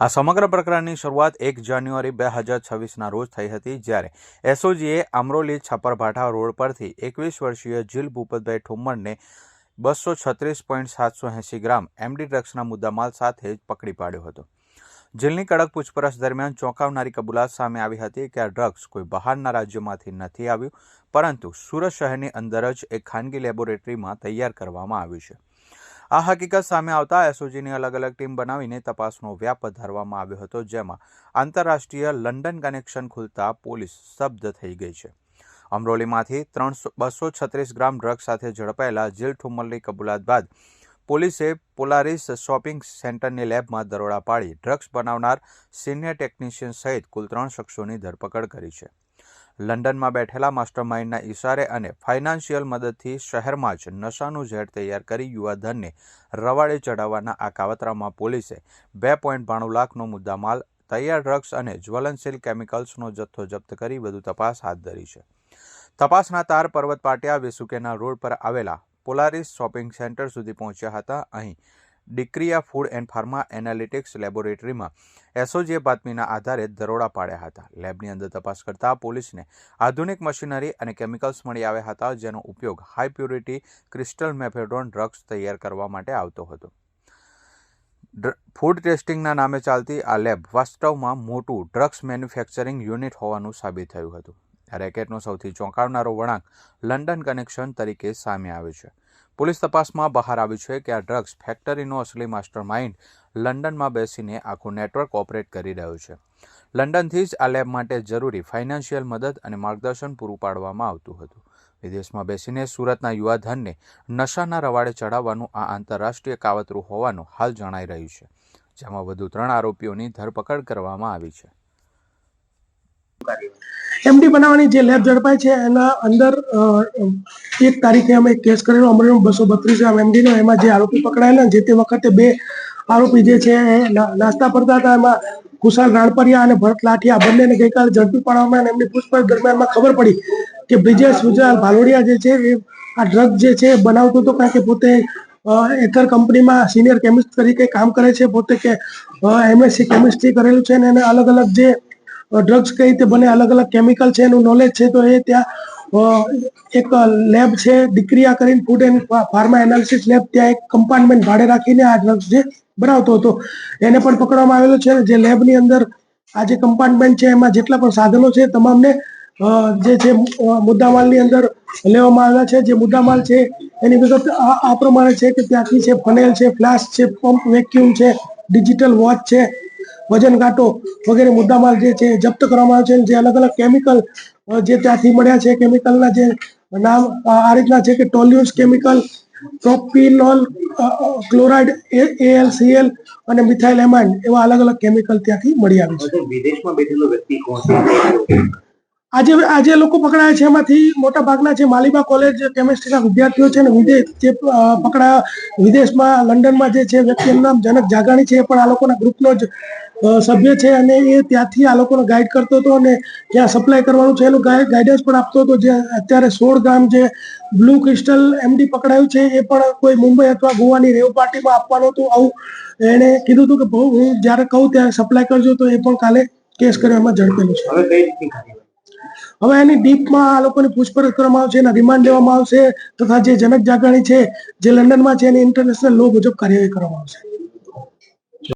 આ સમગ્ર પ્રકરણની શરૂઆત 1 જાન્યુઆરી 2026ના રોજ થઈ હતી, જ્યારે એસઓજીએ અમરોલી છપરભાઠા રોડ પરથી 21 વર્ષીય જીલ ભૂપતભાઈ ઠુમ્મરને 236.780 ગ્રામ એમડી ડ્રગ્સના મુદ્દામાલ સાથે જ પકડી પાડ્યો હતો। જીલની કડક પૂછપરછ દરમિયાન ચોંકાવનારી કબૂલાત સામે આવી હતી કે આ ડ્રગ્સ કોઈ બહારના રાજ્યમાંથી નથી આવ્યું, પરંતુ સુરત શહેરની અંદર જ એક ખાનગી લેબોરેટરીમાં તૈયાર કરવામાં આવ્યું છે। આ હકીકત સામે આવતા એસઓજીની અલગ અલગ ટીમ બનાવીને તપાસનો વ્યાપ વધારવામાં આવ્યો હતો, જેમાં આંતરરાષ્ટ્રીય લંડન કનેક્શન ખુલતા પોલીસ સ્તબ્ધ થઈ ગઈ છે। અમરોલીમાંથી 236 ગ્રામ ડ્રગ્સ સાથે ઝડપાયેલા જીલ ઠુમ્મરની કબૂલાત બાદ પોલીસે પોલારિસ શોપિંગ સેન્ટરની લેબમાં દરોડા પાડી ડ્રગ્સ બનાવનાર સિનિયર ટેકનિશિયન સહિત કુલ 3 શખ્સોની ધરપકડ કરી છે। લંડનમાં બેઠેલા માસ્ટરમાઇન્ડના ઇશારે અને ફાઇનાન્શિયલ મદદથી શહેરમાં જ નશાનું ઝેર તૈયાર કરી યુવાધનને રવાડે ચડાવવાના આ કાવતરામાં પોલીસે 2.92 લાખનો મુદ્દામાલ, તૈયાર ડ્રગ્સ અને જ્વલનશીલ કેમિકલ્સનો જથ્થો જપ્ત કરી વધુ તપાસ હાથ ધરી છે। તપાસના તાર પર્વત પાટિયા વેસુકેના રોડ પર આવેલા પોલારિસ શોપિંગ સેન્ટર સુધી પહોંચ્યા હતા। અહીં ડિક્રિયા ફૂડ એન્ડ ફાર્મા એનાલિટિક્સ લેબોરેટરીમાં એસઓજીએ બાતમીના આધારે દરોડા પાડ્યા હતા। લેબની અંદર તપાસ કરતા પોલીસને આધુનિક મશીનરી અને કેમિકલ્સ મળી આવ્યા હતા, જેનો ઉપયોગ high purity crystal mephedrone drugs તૈયાર કરવા માટે આવતો હતો। ફૂડ ટેસ્ટિંગના નામે ચાલતી આ લેબ વાસ્તવમાં મોટું ડ્રગ્સ મેન્યુફેક્ચરિંગ યુનિટ હોવાનું સાબિત થયું હતું। આ રેકેટનો સૌથી ચોંકાવનારો વળાંક લંડન કનેક્શન તરીકે સામે આવ્યો છે। પોલીસ તપાસમાં બહાર આવ્યું છે કે આ ડ્રગ્સ ફેક્ટરીનો અસલી માસ્ટર માઇન્ડ લંડનમાં બેસીને આખું નેટવર્ક ઓપરેટ કરી રહ્યો છે। લંડનથી જ આ લેબ માટે જરૂરી ફાઇનાન્શિયલ મદદ અને માર્ગદર્શન પૂરું પાડવામાં આવતું હતું। વિદેશમાં બેસીને સુરતના યુવાધનને નશાના રવાડે ચડાવવાનું આ આંતરરાષ્ટ્રીય કાવતરું હોવાનું હાલ જણાઈ રહ્યું છે, જેમાં વધુ 3 આરોપીઓની ધરપકડ કરવામાં આવી છે। એમડી બનાવવાની જે લેબ ઝડપાઈ છે એના અંદર 1 તારીખે અમે કેસ કરેલો અમરેલી 232 ગ્રામ એમડી નો। એમાં જે આરોપી પકડાયેલા જે તે વખતે 2 આરોપી જે છે નાસ્તા પડતા હતા, એમાં કુશાલ રાણપરિયા અને ભરત લાઠિયા બંનેને ગઈકાલે ઝડપી પાડવામાં એમની પૂછપરછ દરમિયાનમાં ખબર પડી કે બ્રિજેશ ગુજરાલ ભાલોડિયા જે છે એ આ ડ્રગ જે છે બનાવતો હતો, કારણ કે પોતે એથર કંપનીમાં સિનિયર કેમિસ્ટ તરીકે કામ કરે છે, પોતે કે એમએસસી કેમિસ્ટ્રી કરેલું છે અને એને અલગ અલગ જે ડ્રગ્સ કઈ રીતે બને, અલગ અલગ કેમિકલ છે એનું નોલેજ છે। તો એ ત્યાં એક લેબ છે ડિક્રિયા કરીને food and pharma analysis lab, ત્યાં એક કમ્પાર્ટમેન્ટ ભાડે રાખીને આ ડ્રગ્સ જે બનાવતો હતો એને પણ પકડવામાં આવેલો છે। જે લેબની અંદર આ જે કમ્પાર્ટમેન્ટ છે એમાં જેટલા પણ સાધનો છે તમામને જે છે મુદ્દામાલની અંદર લેવામાં આવ્યા છે। જે મુદ્દામાલ છે એની વિગત આ પ્રમાણે છે કે ત્યાંથી છે ફનેલ છે, ફ્લાસ્ક છે, પંપ વેક્યુમ છે, ડિજિટલ વોચ છે, વજન કાંટો વગેરે મુદ્દામાલ જે છે જપ્ત કરવામાં આવે છે। જે અલગ અલગ કેમિકલ જે ત્યાંથી મળ્યા છે, કેમિકલના જે નામ આ રીતના છે કે ટોલ્યુન્સ કેમિકલ, પ્રોપિનોલ ક્લોરાઇડ, AlCl અને મિથાઇલ એમાઇન એવા અલગ અલગ કેમિકલ ત્યાંથી મળી આવે છે। વિદેશમાં બેઠેલો વ્યક્તિ કોણ છે? આજે લોકો પકડાયા છે એમાંથી મોટા ભાગના છે માલિબા કોલેજ કેમિસ્ટ્રીના વિદ્યાર્થીઓ છે, અને વિદેશ જે પકડાયા વિદેશમાં લંડનમાં જે છે વ્યક્તિનું નામ જનક જાગાણી છે, એ પણ આ લોકોના ગ્રુપનો જ સભ્ય છે અને એ ત્યાંથી આ લોકોને ગાઈડ કરતો હતો અને ત્યાં સપ્લાય કરવાનું છે એનું ગાઈડન્સ પણ આપતો હતો। જે અત્યારે 16 ગ્રામ જે બ્લુ ક્રિસ્ટલ એમડી પકડાયું છે એ પણ કોઈ મુંબઈ અથવા ગોવાની રેવ પાર્ટીમાં આપવાનું હતું, આવું એણે કીધું હતું કે હું જ્યારે કહું ત્યારે સપ્લાય કરજો। તો એ પણ કાલે કેસ કરવામાં ઝડપેલું છે। હવે એની ડીપમાં આ લોકોની પૂછપરછ કરવામાં આવશે, એના રિમાન્ડ લેવામાં આવશે તથા જે જનક જાગાણી છે જે લંડનમાં છે એની ઇન્ટરનેશનલ લો મુજબ કાર્યવાહી કરવામાં આવશે।